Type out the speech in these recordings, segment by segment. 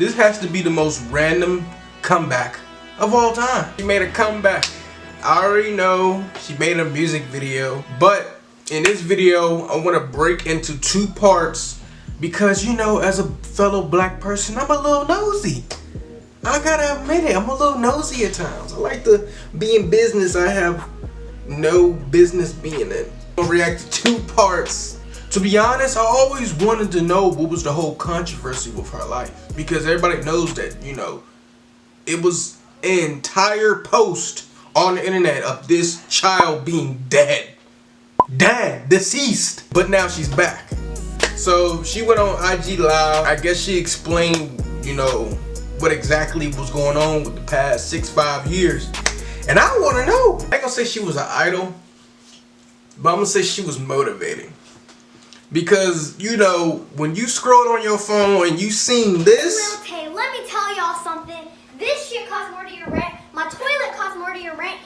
This has to be the most random comeback of all time. She made a comeback. I already know she made a music video, but in this video I want to break into two parts because, you know, as a fellow black person, I'm a little nosy. I gotta admit it, I'm a little nosy at times. I like to be in business I have no business being in. I'm gonna react to two parts. To be honest, I always wanted to know what was the whole controversy with her life, because everybody knows that, you know, it was an entire post on the internet of this child being dead, deceased, but now she's back. So she went on IG Live. I guess she explained, you know, what exactly was going on with the past 5 years. And I want to know. I ain't gonna say she was an idol, but I'm gonna say she was motivating. Because, you know, when you scrolled on your phone and you seen this. Lil Tay, let me tell y'all something. This shit costs more to your rent. My toilet costs more to your rent.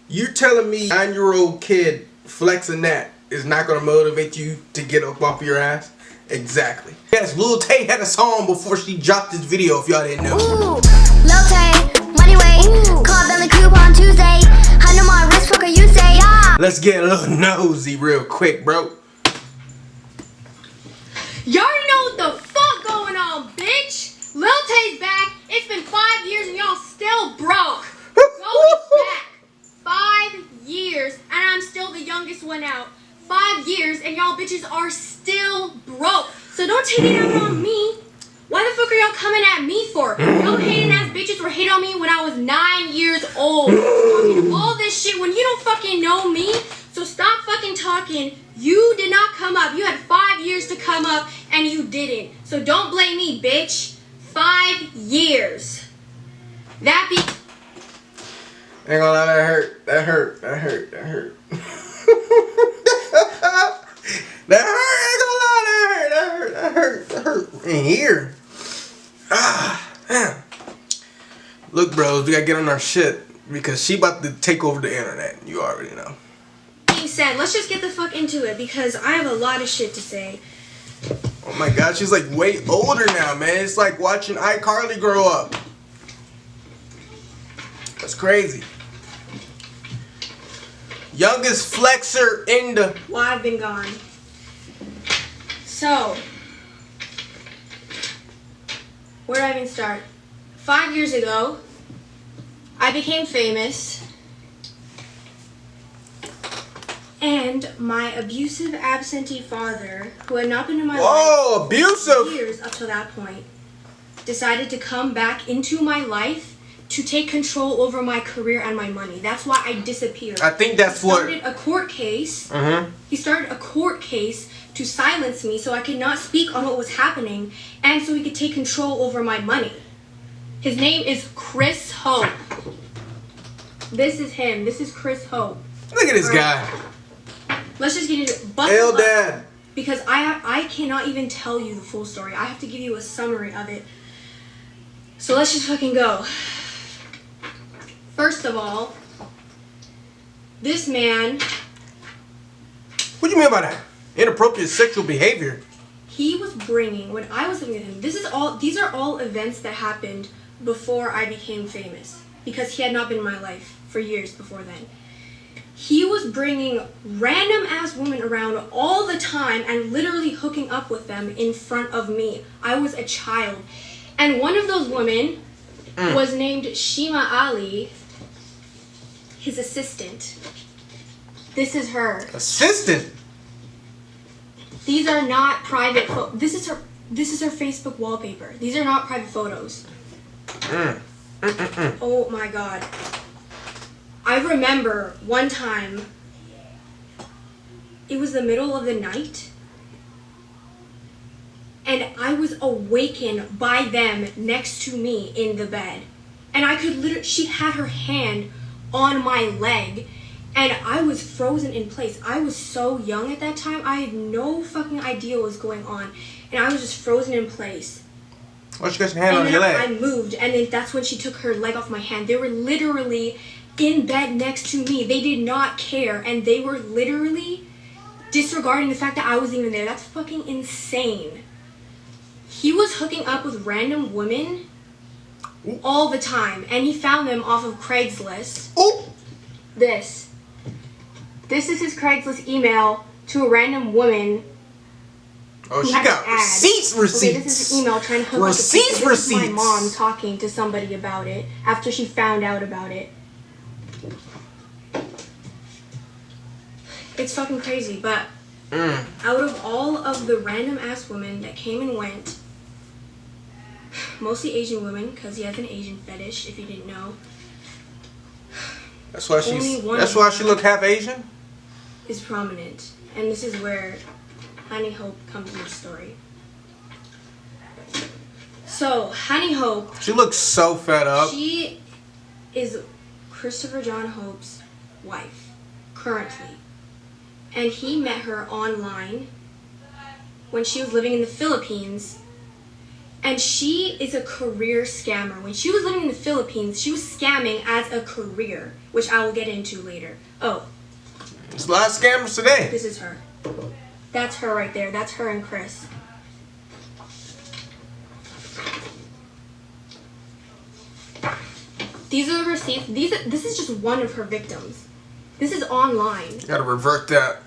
You're telling me 9-year-old kid flexing that is not gonna motivate you to get up off your ass? Exactly. Yes, Lil Tay had a song before she dropped this video, if y'all didn't know. Ooh, Lil Tay, money way. Call them the coupon Tuesday. I know my wrist, fucker, you say. Yeah. Let's get a little nosy real quick, bro. You already know what the fuck going on, bitch. Lil Tay's back. It's been 5 years and y'all still broke. Go back. 5 years and I'm still the youngest one out. 5 years and y'all bitches are still broke. So don't take it out on me. Why the fuck are y'all coming at me for? Y'all hating ass bitches were hit on me when I was 9 years old. Talking all this shit when you don't fucking know me. So stop fucking talking. You did not come up. You had 5 years to come up and you didn't. So don't blame me, bitch. 5 years. That be... Ain't gonna lie, that hurt. That hurt. That hurt. That hurt. That hurt. Ain't gonna lie, that hurt. That hurt. That hurt. That hurt. In here. Ah, man. Look, bros, we gotta get on our shit because she about to take over the internet. You already know. Being said, let's just get the fuck into it because I have a lot of shit to say. Oh my god, she's like way older now, man. It's like watching iCarly grow up. That's crazy. Youngest flexer in the... Well, I've been gone. So, where do I even start? 5 years ago, I became famous. And my abusive absentee father, who had not been in my life abusive! for years up to that point, decided to come back into my life to take control over my career and my money. That's why I disappeared. I think that's what... He started a court case. Mm-hmm. He started a court case to silence me so I could not speak on what was happening and so he could take control over my money. His name is Chris Hope. This is him. This is Chris Hope. Look at this guy. Let's just get into it. Hell, Dad. Because I cannot even tell you the full story. I have to give you a summary of it. So let's just fucking go. First of all, this man... What do you mean by that? Inappropriate sexual behavior. He was bringing, when I was living with him, these are all events that happened before I became famous. Because he had not been in my life for years before then. He was bringing random ass women around all the time and literally hooking up with them in front of me. I was a child. And one of those women was named Shima Ali, his assistant. This is her. Assistant? These are not private this is her Facebook wallpaper. These are not private photos. Oh my god. I remember one time, it was the middle of the night, and I was awakened by them next to me in the bed. And I could literally, she had her hand on my leg, and I was frozen in place. I was so young at that time, I had no fucking idea what was going on. And I was just frozen in place. Why she got your hand on your leg? I moved, and then that's when she took her leg off my hand. They were literally in bed next to me. They did not care, and they were literally disregarding the fact that I wasn't even there. That's fucking insane. he was hooking up with random women all the time, and he found them off of Craigslist. Oh, This is his Craigslist email to a random woman. oh, she got receipts. Okay, this is his email trying to hook up with Receipts. This is my mom talking to somebody about it after she found out about it. It's fucking crazy, but out of all of the random ass women that came and went, mostly Asian women, because he has an Asian fetish, if you didn't know. That's why she look half Asian. Is prominent, and this is where Honey Hope comes in the story. So Honey Hope, She looks so fed up. she is Christopher John Hope's wife currently, and he met her online when she was living in the Philippines. And she is a career scammer. When she was living in the Philippines, she was scamming as a career, which I will get into later. Oh, There's a lot of scammers today. this is her. That's her right there. That's her and Chris. These are the receipts. This is just one of her victims. This is online. You gotta revert that.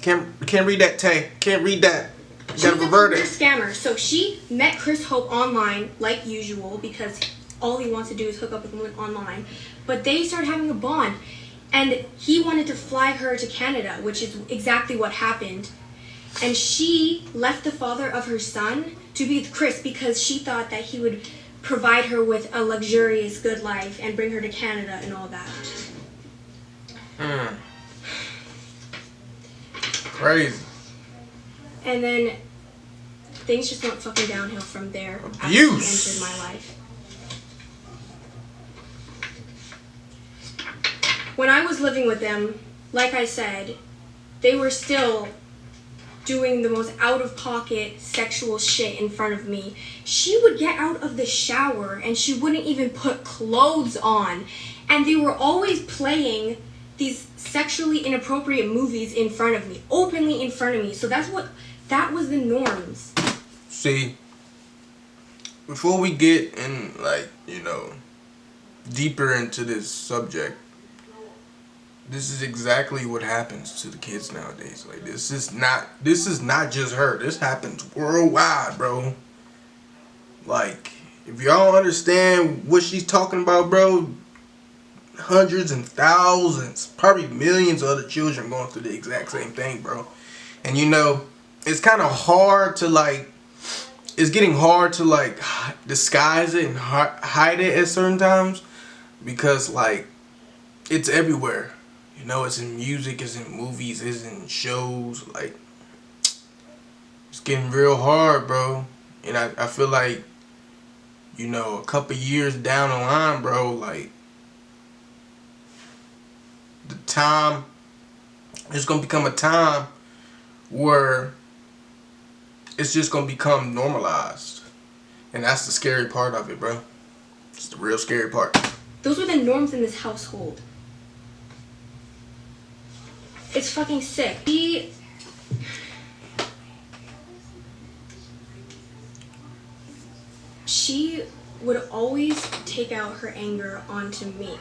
Can't read that, Tay. Can't read that. You She's gotta revert a it. scammer. So she met Chris Hope online, like usual, because all he wants to do is hook up with women online. But they started having a bond, and he wanted to fly her to Canada, which is exactly what happened. And she left the father of her son to be with Chris because she thought that he would provide her with a luxurious, good life and bring her to Canada and all that. Crazy. And then things just went fucking downhill from there. After Abuse. she entered my life. When I was living with them, like I said, they were still doing the most out-of-pocket sexual shit in front of me. She would get out of the shower and she wouldn't even put clothes on. And they were always playing these sexually inappropriate movies in front of me, openly in front of me. So that was the norms. See, before we get in, deeper into this subject, this is exactly what happens to the kids nowadays. Like, this is not just her. This happens worldwide, bro. Like, if y'all understand what she's talking about, bro, hundreds and thousands, probably millions of other children going through the exact same thing, bro. And it's kind of hard to it's getting hard to disguise it and hide it at certain times, because it's everywhere. It's in music, it's in movies, it's in shows. It's getting real hard, bro. And I feel like, a couple years down the line, bro, the time, it's gonna become a time where it's just gonna become normalized. And that's the scary part of it, bro. It's the real scary part. Those were the norms in this household. It's fucking sick. She would always take out her anger onto me.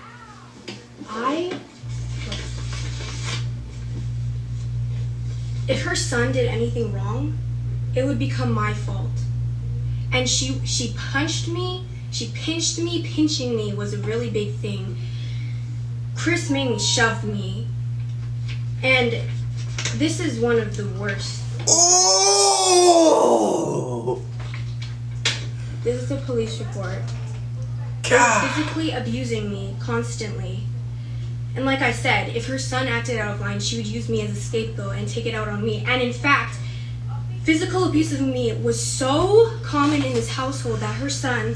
If her son did anything wrong, it would become my fault. And she punched me, she pinched me. Pinching me was a really big thing. Chris mainly shoved me. And this is one of the worst. Oh! This is a police report. God. Physically abusing me constantly. And like I said, if her son acted out of line, she would use me as a scapegoat and take it out on me. And in fact, physical abuse of me was so common in this household that her son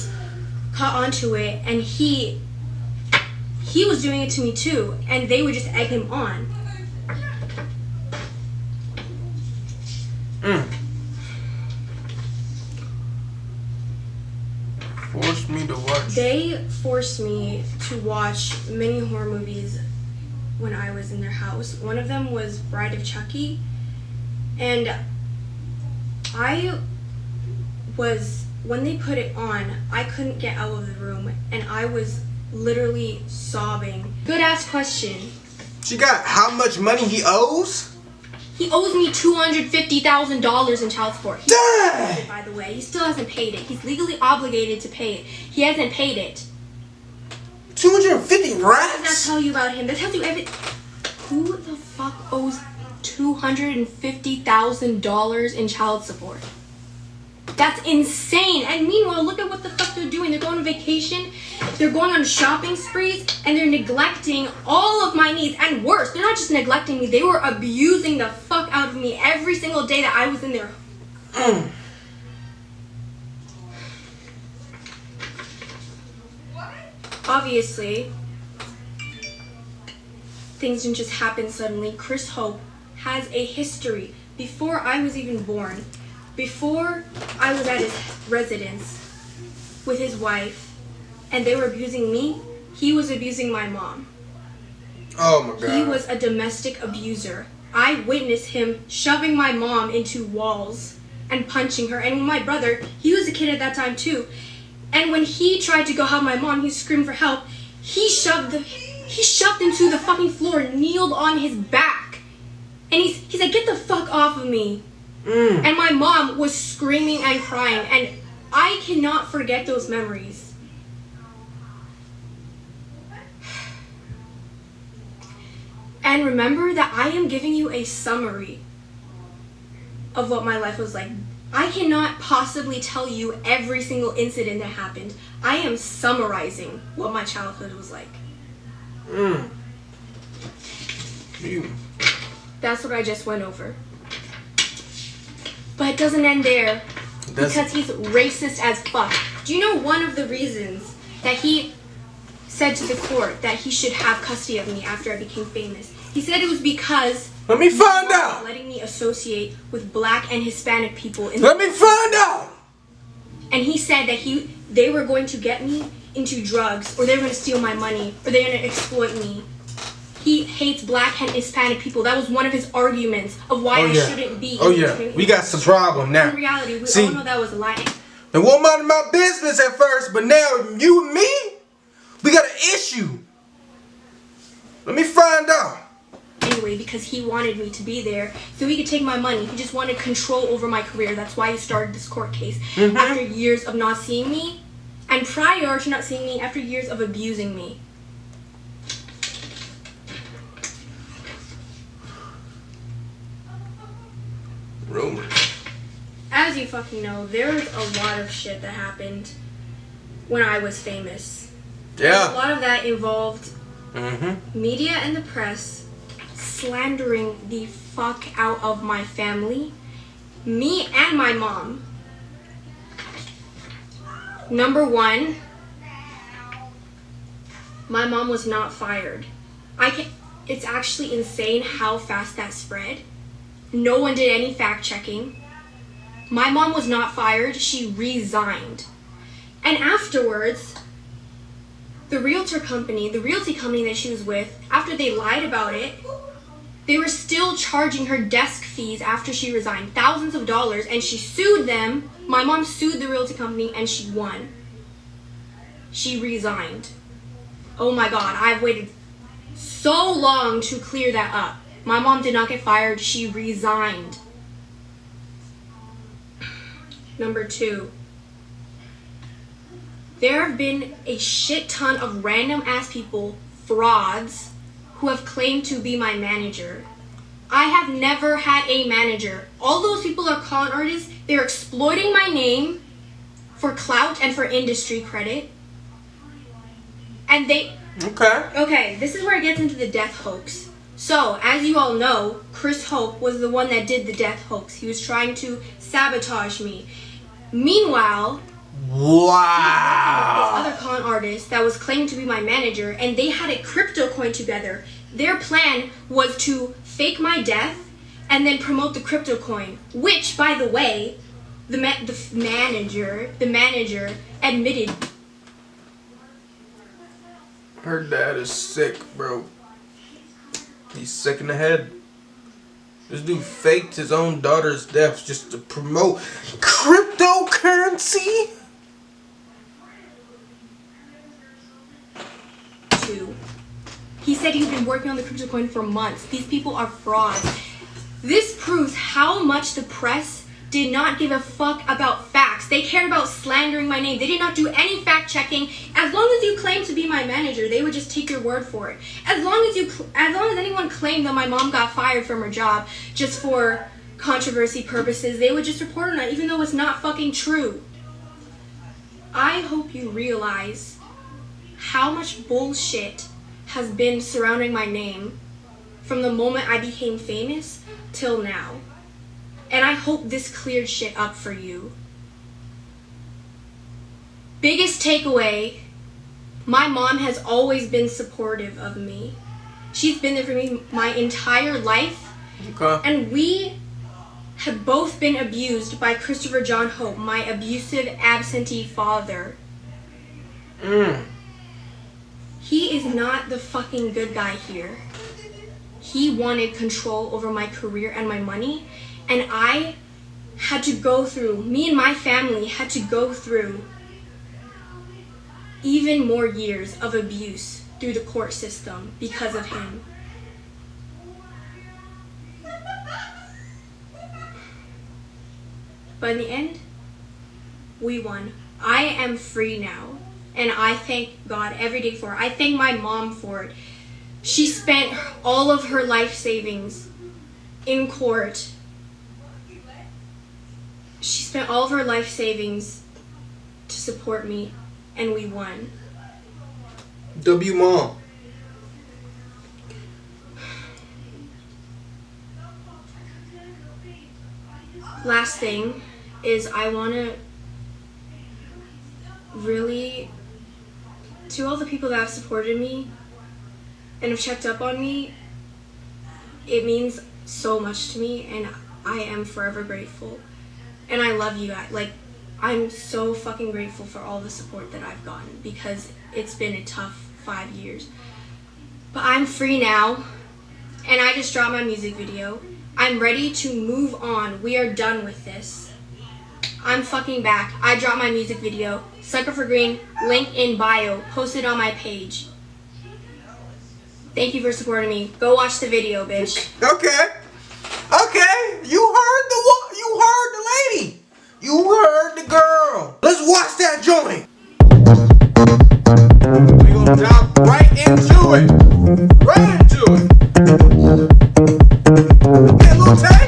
caught onto it, and he was doing it to me too, and they would just egg him on. Forced me to watch. They forced me to watch many horror movies when I was in their house. One of them was Bride of Chucky, and I was when they put it on, I couldn't get out of the room and I was literally sobbing. Good ass question. She got how much money he owes? He owes me $250,000 in child support. Dang! By the way, he still hasn't paid it. He's legally obligated to pay it. He hasn't paid it. 250 What does racks? that tell you about him? That tells you everything. Who the fuck owes $250,000 in child support? That's insane. And meanwhile, look at what the fuck they're doing. They're going on vacation, they're going on shopping sprees, and they're neglecting all of my needs. And worse, they're not just neglecting me, they were abusing the fuck out of me every single day that I was in there. Obviously, things didn't just happen suddenly. Chris Hope has a history. Before I was even born, before I was at his residence with his wife and they were abusing me, he was abusing my mom. Oh my God. He was a domestic abuser. I witnessed him shoving my mom into walls and punching her. And my brother, he was a kid at that time too. And when he tried to go help my mom, he screamed for help. He shoved him to the fucking floor, kneeled on his back. And he's like, get the fuck off of me. And my mom was screaming and crying, and I cannot forget those memories. And remember that I am giving you a summary of what my life was like. I cannot possibly tell you every single incident that happened. I am summarizing what my childhood was like. That's what I just went over. But it doesn't end there, because he's racist as fuck. Do you know one of the reasons that he said to the court that he should have custody of me after I became famous? He said it was because let me find out. Letting me associate with black and Hispanic people. Let me find out. And he said that they were going to get me into drugs, or they were going to steal my money, or they were going to exploit me. He hates black and Hispanic people. That was one of his arguments of why I shouldn't be. We got some problem now. In reality, we all know that was a lie. It wasn't mind my business at first, but now you and me, we got an issue. Let me find out. Anyway, because he wanted me to be there so he could take my money. He just wanted control over my career. That's why he started this court case. After years of not seeing me, and prior to not seeing me, after years of abusing me. Rumors. As you fucking know, there was a lot of shit that happened when I was famous. Yeah. A lot of that involved media and the press slandering the fuck out of my family, me and my mom. Number one, my mom was not fired. It's actually insane how fast that spread. No one did any fact checking. My mom was not fired, she resigned. And afterwards, the realty company that she was with, after they lied about it, they were still charging her desk fees after she resigned, thousands of dollars, and she sued them. My mom sued the realty company and she won. She resigned. Oh my God, I've waited so long to clear that up. My mom did not get fired, she resigned. Number two, there have been a shit ton of random ass people, frauds, who have claimed to be my manager. I have never had a manager. All those people are con artists. They're exploiting my name for clout and for industry credit. And they... Okay, this is where it gets into the death hoax. So, as you all know, Chris Hope was the one that did the death hoax. He was trying to sabotage me. Meanwhile... Wow. This other con artist that was claiming to be my manager, and they had a crypto coin together. Their plan was to fake my death and then promote the crypto coin, which, by the way, the manager admitted. Her dad is sick, bro. He's sick in the head. This dude faked his own daughter's death just to promote cryptocurrency. He said he'd been working on the crypto coin for months. These people are frauds. This proves how much the press did not give a fuck about facts. They cared about slandering my name. They did not do any fact checking. As long as you claim to be my manager, they would just take your word for it. As long as anyone claimed that my mom got fired from her job just for controversy purposes, they would just report on it, even though it's not fucking true. I hope you realize how much bullshit has been surrounding my name from the moment I became famous till now. And I hope this cleared shit up for you. Biggest takeaway, my mom has always been supportive of me. She's been there for me my entire life. Okay. And we have both been abused by Christopher John Hope, my abusive absentee father. He is not the fucking good guy here. He wanted control over my career and my money, and I had to go through, me and my family had to go through even more years of abuse through the court system because of him. But in the end, we won. I am free now. And I thank God every day for it. I thank my mom for it. She spent all of her life savings in court. She spent all of her life savings to support me, and we won. W Mom. Last thing is I want to really, to all the people that have supported me and have checked up on me, it means so much to me, and I am forever grateful. And I love you. I'm so fucking grateful for all the support that I've gotten, because it's been a tough 5 years. But I'm free now, and I just dropped my music video. I'm ready to move on. We are done with this. I'm fucking back. I dropped my music video. Sucker for Green, link in bio, posted on my page. Thank you for supporting me. Go watch the video, bitch. Okay. You heard the lady. You heard the girl. Let's watch that joint. We gonna dive right into it. Right into it. Okay, LIL TAY.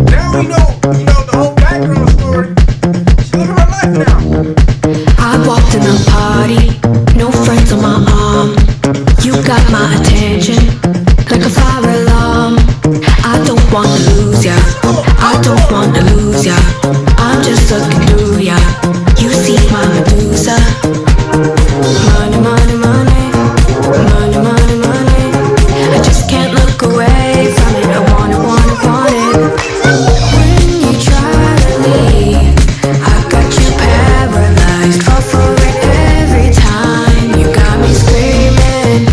Now we know the whole background story. She's living her life now. I walked in the party, no friends on my arm. You got my attention, like a fire alarm. I don't wanna lose ya, I don't wanna lose ya. I'm just looking through ya, you see my Medusa. Money, money, money, money, money, money. I just can't look away from it, I want it, want it, want it. When you try to leave, I got you paralyzed, fall for it every time. You got me screaming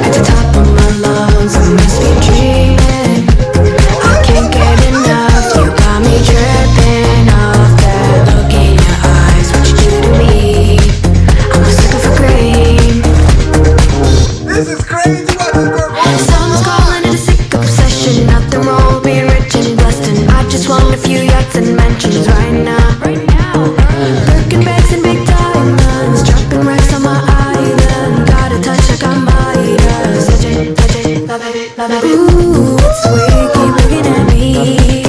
at the top of my lungs, I must be dreaming. I can't get enough, you got me dripping off that look in your eyes. What you do to me, I'm a sucker for green. This is crazy. Watch this girl. Someone's calling it a sick obsession. Nothing wrong with being rich and blessed, and I just want a few yachts and mansions right now. Birkin bags and big diamonds, dropping racks on my island. Got a touch like I'm Midas. Touch it, love it, love it. Ooh, it's the way you keep looking at me.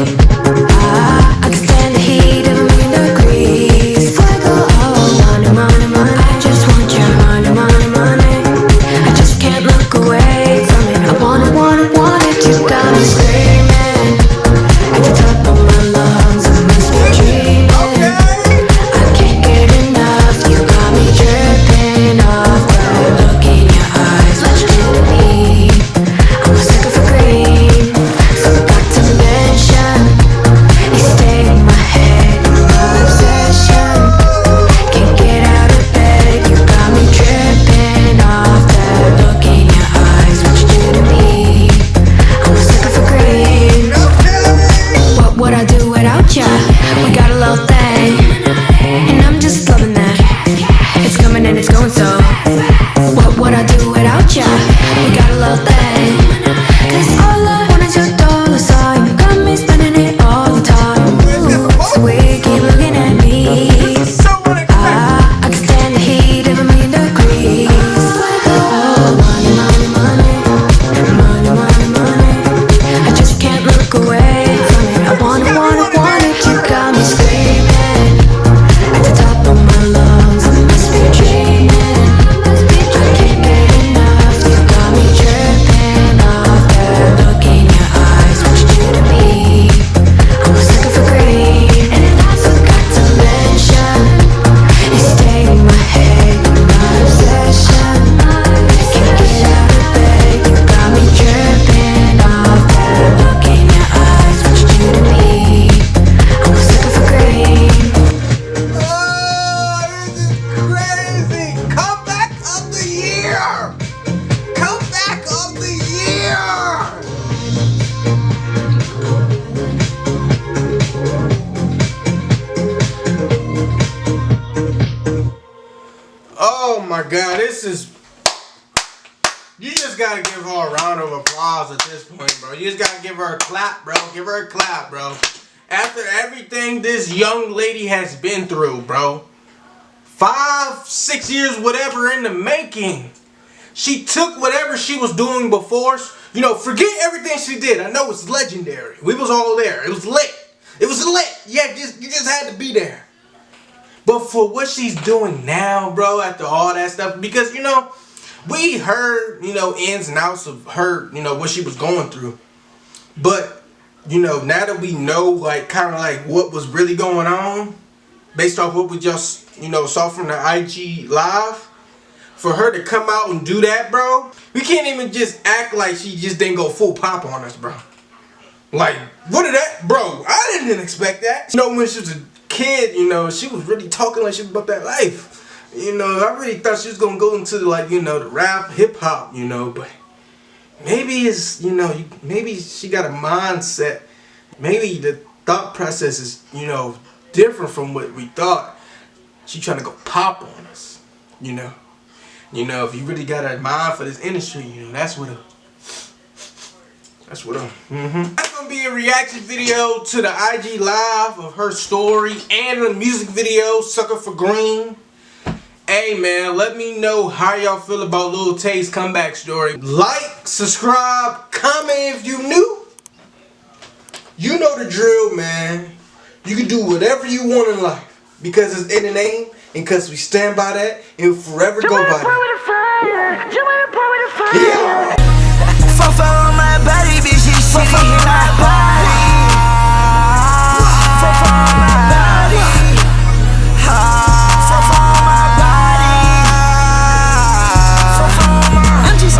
I can stand the heat of 1,000,000 degrees. Fuego, oh, money, money, money. I just want your money, money, money. I just can't look away from it. I want it, want it, want it. You got me screaming at the top of my lungs. I must be dreaming. look away from it. I want it, you got me screaming at the top of my lungs. I must be dreaming, I can't get enough. You got me tripping off that look in your eyes. What you do to me, I was looking for green. And I forgot to mention, you stay in my head, you're my obsession. Can't get out of bed, you got me tripping off that look in your eyes. What you do to me, I was looking for green. Oh, this is crazy! Comeback of the year! Comeback of the year! Oh my God, this is... You just gotta give her a round of applause at this point, bro. You just gotta give her a clap, bro. Give her a clap, bro. After everything this young lady has been through, bro. 5, 6 years, whatever in the making. She took whatever she was doing before. You know, forget everything she did. I know it's legendary. We was all there. It was lit. It was lit. Yeah, you just had to be there. But for what she's doing now, bro, after all that stuff, because, you know, we heard, you know, ins and outs of her, you know, what she was going through. But, you know, now that we know, like, kind of like what was really going on, based off what we just, you know, saw from the IG live, for her to come out and do that, bro, we can't even just act like she just didn't go full pop on us, bro. Like, what did that, bro, I didn't expect that. You know, when she was a kid, you know, she was really talking like she was about that life. You know, I really thought she was gonna go into, like, you know, the rap, hip hop, you know, but maybe it's, you know, maybe she got a mindset. Maybe the thought process is, you know, different from what we thought. She trying to go pop on us, you know. You know, if you really got a mind for this industry, you know, that's what That's gonna be a reaction video to the IG live of her story and the music video, Sucker for Green. Hey man, let me know how y'all feel about Lil Tay's comeback story. Like, subscribe, comment if you new. You know the drill, man. You can do whatever you want in life because it's in the name and because we stand by that and forever go by that. Yeah.